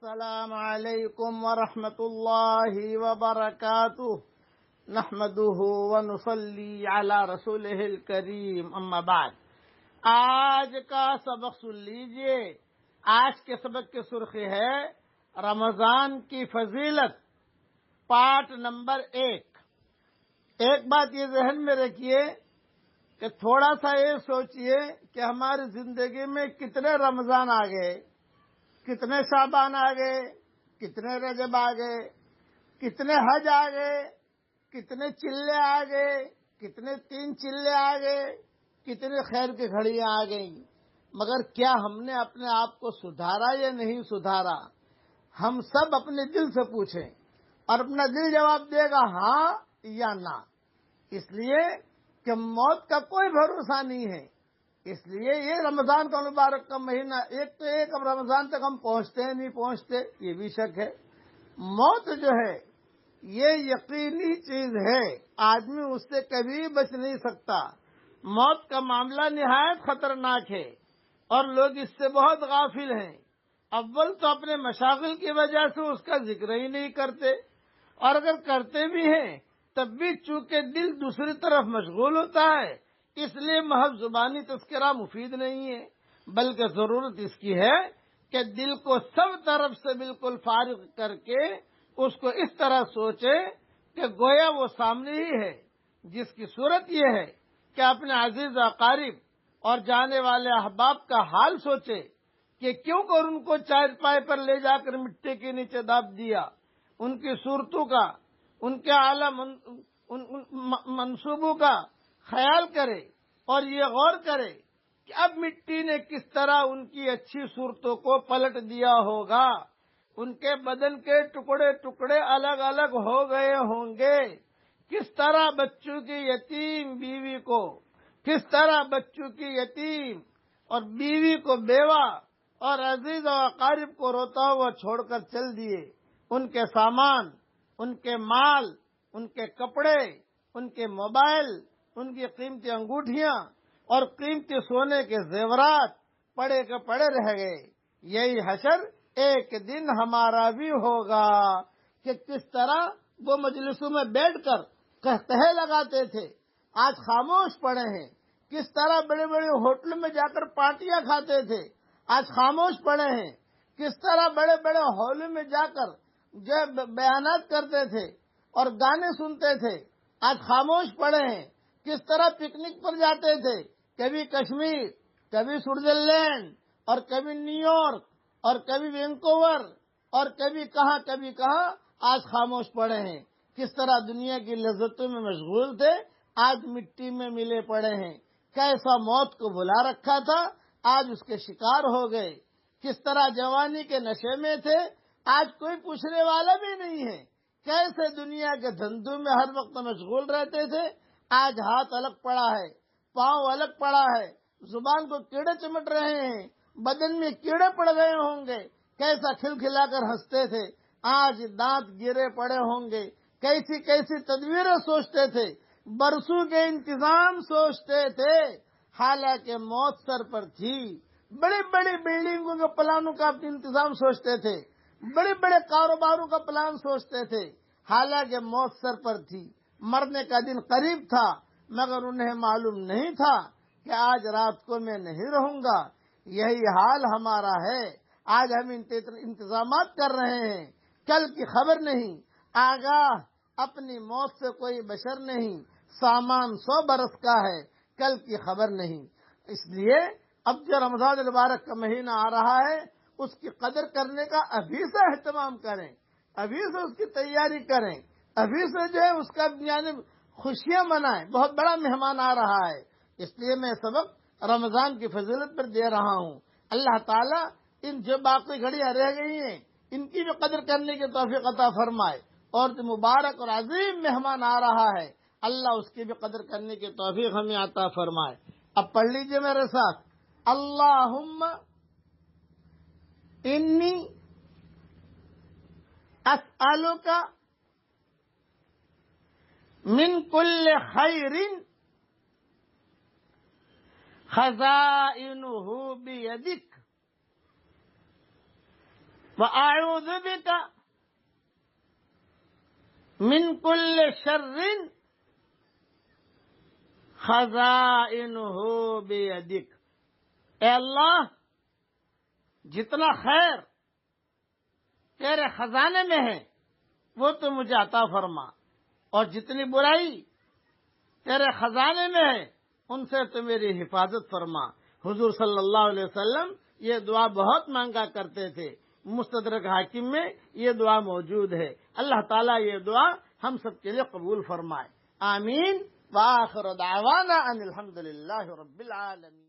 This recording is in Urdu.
السلام علیکم ورحمۃ اللہ وبرکاتہ نحمده ونصلی علی رسولہ الکریم اما بعد۔ آج کا سبق سن لیجئے۔ آج کے سبق کی سرخی ہے رمضان کی فضیلت، پارٹ نمبر 1۔ ایک بات یہ ذہن میں رکھیے کہ تھوڑا سا یہ سوچئے کہ ہماری زندگی میں کتنے رمضان آ گئے، کتنے شعبان آ گئے، کتنے رجب آ گئے، کتنے حج آ گئے، کتنے چلے آ گئے، کتنے 3 چلے آ گئے، کتنے خیر کی گھڑیاں آ گئیں، مگر کیا ہم نے اپنے آپ کو سدھارا یا نہیں سدھارا؟ ہم سب اپنے دل سے پوچھیں اور اپنا دل جواب دے گا ہاں یا نہ، اس لیے کہ موت کا کوئی بھروسہ نہیں ہے۔ اس لیے یہ رمضان کا مبارک کا مہینہ، ایک اب رمضان تک ہم پہنچتے ہیں نہیں پہنچتے یہ بھی شک ہے۔ موت جو ہے یہ یقینی چیز ہے، آدمی اس سے کبھی بچ نہیں سکتا۔ موت کا معاملہ نہایت خطرناک ہے اور لوگ اس سے بہت غافل ہیں۔ اول تو اپنے مشاغل کی وجہ سے اس کا ذکر ہی نہیں کرتے، اور اگر کرتے بھی ہیں تب بھی چونکہ دل دوسری طرف مشغول ہوتا ہے، اس لیے محض زبانی تذکرہ مفید نہیں ہے، بلکہ ضرورت اس کی ہے کہ دل کو سب طرف سے بالکل فارغ کر کے اس کو اس طرح سوچے کہ گویا وہ سامنے ہی ہے، جس کی صورت یہ ہے کہ اپنے عزیز اقارب اور جانے والے احباب کا حال سوچے کہ کیوں کر ان کو چارپائی پر لے جا کر مٹی کے نیچے داب دیا، ان کی صورتوں کا، ان کے اعلی منصوبوں کا خیال کرے اور یہ غور کرے کہ اب مٹی نے کس طرح ان کی اچھی صورتوں کو پلٹ دیا ہوگا، ان کے بدن کے ٹکڑے ٹکڑے الگ الگ ہو گئے ہوں گے، کس طرح بچوں کی یتیم بیوی کو، کس طرح بچوں کی یتیم اور بیوی کو بیوہ اور عزیز و اقارب کو روتا ہوا چھوڑ کر چل دیے، ان کے سامان، ان کے مال، ان کے کپڑے، ان کے موبائل، ان کی قیمتی انگوٹھیاں اور قیمتی سونے کے زیورات پڑے کے پڑے رہ گئے۔ یہی حشر ایک دن ہمارا بھی ہوگا کہ کس طرح وہ مجلسوں میں بیٹھ کر قہقہے لگاتے تھے، آج خاموش پڑے ہیں، کس طرح بڑے بڑے ہوٹلوں میں جا کر پارٹیاں کھاتے تھے، آج خاموش پڑے ہیں، کس طرح بڑے بڑے ہالوں میں جا کر جو بیانات کرتے تھے اور گانے سنتے تھے، آج خاموش پڑے ہیں، کس طرح پکنک پر جاتے تھے، کبھی کشمیر، کبھی سوئٹزرلینڈ اور کبھی نیو یارک اور کبھی وینکوور اور کبھی کہاں، آج خاموش پڑے ہیں، کس طرح دنیا کی لذتوں میں مشغول تھے، آج مٹی میں ملے پڑے ہیں، کیسا موت کو بلا رکھا تھا، آج اس کے شکار ہو گئے، کس طرح جوانی کے نشے میں تھے، آج کوئی پوچھنے والا بھی نہیں ہے، کیسے دنیا کے دھندوں میں ہر وقت مشغول رہتے تھے، آج ہاتھ الگ پڑا ہے، پاؤں الگ پڑا ہے، زبان کو کیڑے چمٹ رہے ہیں، بدن میں کیڑے پڑ گئے ہوں گے، کیسا کھلکھلا کر ہنستے تھے، آج دانت گرے پڑے ہوں گے، کیسی کیسی تدبیریں سوچتے تھے، برسوں کے انتظام سوچتے تھے، حالانکہ موت سر پر تھی، بڑی بڑی بلڈنگوں کے پلانوں کا انتظام سوچتے تھے، بڑے بڑے کاروباروں کا پلان سوچتے تھے، حالانکہ موت سر پر تھی، مرنے کا دن قریب تھا، مگر انہیں معلوم نہیں تھا کہ آج رات کو میں نہیں رہوں گا۔ یہی حال ہمارا ہے، آج ہم انتظامات کر رہے ہیں، کل کی خبر نہیں، آگاہ اپنی موت سے کوئی بشر نہیں، سامان 100 برس کا ہے، کل کی خبر نہیں۔ اس لیے اب جو رمضان المبارک کا مہینہ آ رہا ہے اس کی قدر کرنے کا ابھی سے اہتمام کریں، ابھی سے اس کی تیاری کریں، ابھی سے جو ہے اس کا یعنی خوشیاں منائیں، بہت بڑا مہمان آ رہا ہے۔ اس لیے میں سبق رمضان کی فضیلت پر دے رہا ہوں۔ اللہ تعالیٰ ان جو باقی گھڑیاں رہ گئی ہیں ان کی بھی قدر کرنے کی توفیق عطا فرمائے، اور جو مبارک اور عظیم مہمان آ رہا ہے اللہ اس کی بھی قدر کرنے کی توفیق ہمیں عطا فرمائے۔ اب پڑھ لیجئے میرے ساتھ، اللہم انی اسألک من کل خیر خزائنہ بیدک وَأَعُوذُ بِكَ مِن كُلِّ شَرٍّ خَزَائِنُهُ بِيَدِكَ۔ اے اللہ، جتنا خیر تیرے خزانے میں ہے وہ تو مجھے عطا فرما، اور جتنی برائی تیرے خزانے میں ہے ان سے تو میری حفاظت فرما۔ حضور صلی اللہ علیہ وسلم یہ دعا بہت مانگا کرتے تھے، مستدرک حاکم میں یہ دعا موجود ہے۔ اللہ تعالیٰ یہ دعا ہم سب کے لیے قبول فرمائے، آمین۔ وآخر دعوانا ان الحمد للہ رب العالمین۔